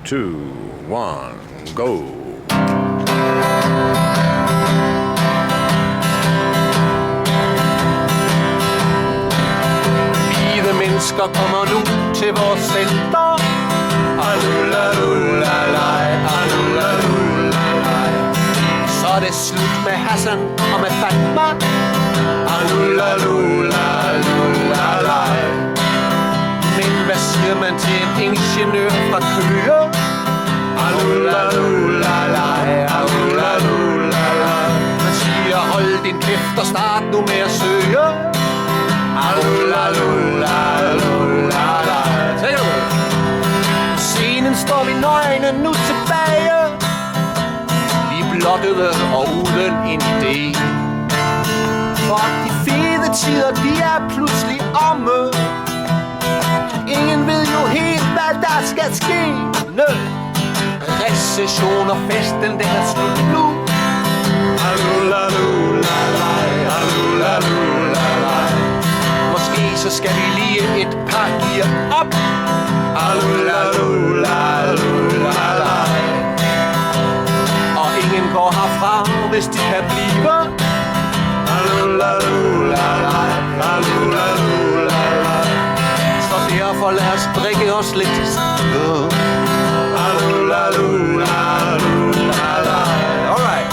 2, 1, go. Hvide mennesker kommer nu til vores center. Alulalullalej, alulalullalej. Så er det slut med Hassan og med Fatma. Alulalullalej. Men hvad siger man til en ingeniør fra Køge? Alulalullalej, alulalullalej. Man siger hold din kæft og start nu med at søge. Alulalullalej. Tænker du? Scenen står vi nøgne nu tilbage. Vi blottede og uden en idé. For de fede tider, de er pludselig omme. Ingen ved jo helt, hvad der skal ske. Recession og festen, den er slut nu. Alulalullalej, alulalullalej. Måske så skal vi lige et par gear op. Alulalullalej. Og ingen går herfra, hvis de kan blive. Alulalullalej, alulalullalej. Så derfor lad os drikke os lidt. Alulalullalej. Alright.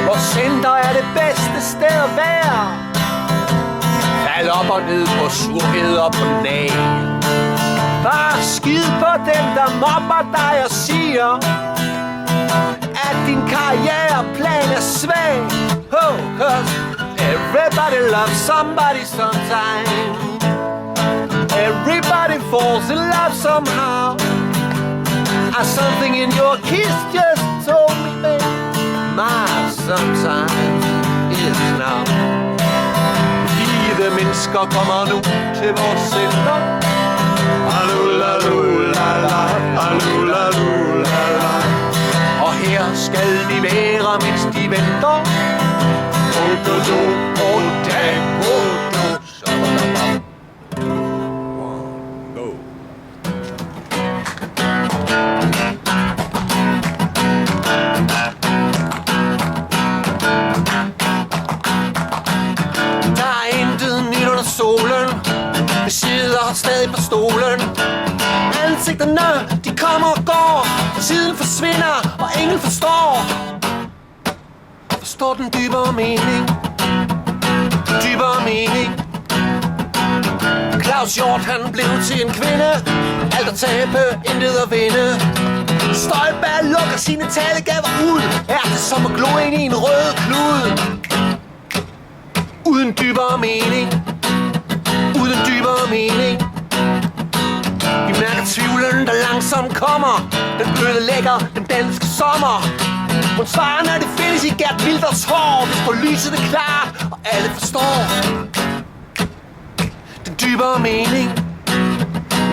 Vores center er det bedste sted at være. Fald op og ned på surhed og på nag. Bare skid på dem, der mobber dig og siger, at din karriereplan er svag. Oh, cause everybody loves somebody sometime. Everybody falls in love somehow. And something in your kiss just told me, babe, my sometimes is now. Hvide mennesker kommer nu til vores center. Alulalullalej, alulalullalej. Og her skal de være, mens de venter. Ododo, odag, odo, shabadabam. Go. Der er intet nyt under solen. Vi sidder stadig på stolen. Ansigterne, de kommer og går. Tiden forsvinder, og ingen forstår. Forstår den dybere mening. Dybere mening. Claus Hjort, han blev til en kvinde. Alt at tabe, intet at vinde. Støjberg lukker sine talegaver ud. Er det som at glo ind i en rød klud. Uden dybere mening. Uden dybere mening. Vi mærker tvivlen, der langsomt kommer. Den ødelægger den danske sommer. Hun svarer, når det findes i Gert Wilders hår. Hvis på lyset er klart, og alle forstår den dybere mening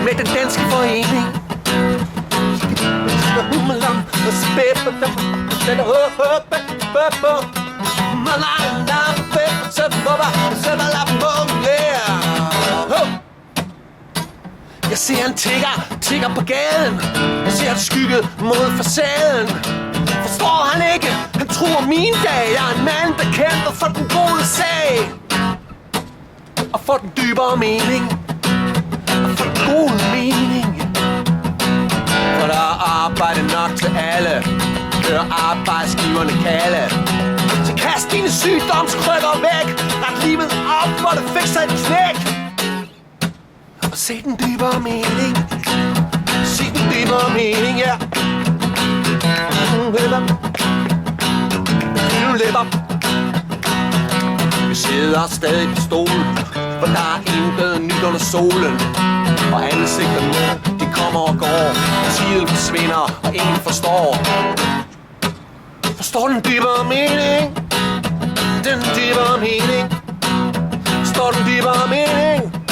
med den danske forening. Jeg ser en tigger på gaden. Jeg ser et skygge mod facaden. Forstår han ikke? Han tror mine dage. Jeg er en mand, der kæmper for den gode sag. Og for den dybere mening. Og for den gode mening. For der er arbejde nok til alle. Gør arbejdsgiverne kalde. Så kast dine sygdomskrykker væk. Ret livet op, hvor det fik sig et knæk. Og se den dybere mening. Se den dybere mening, ja. Vi sidder stadig på stolen, for der er intet nyt under solen. Og ansigterne, de kommer og går. Tiden forsvinder, og ingen forstår. Forstår den dybere mening? Den dybere mening. Forstår den dybere mening?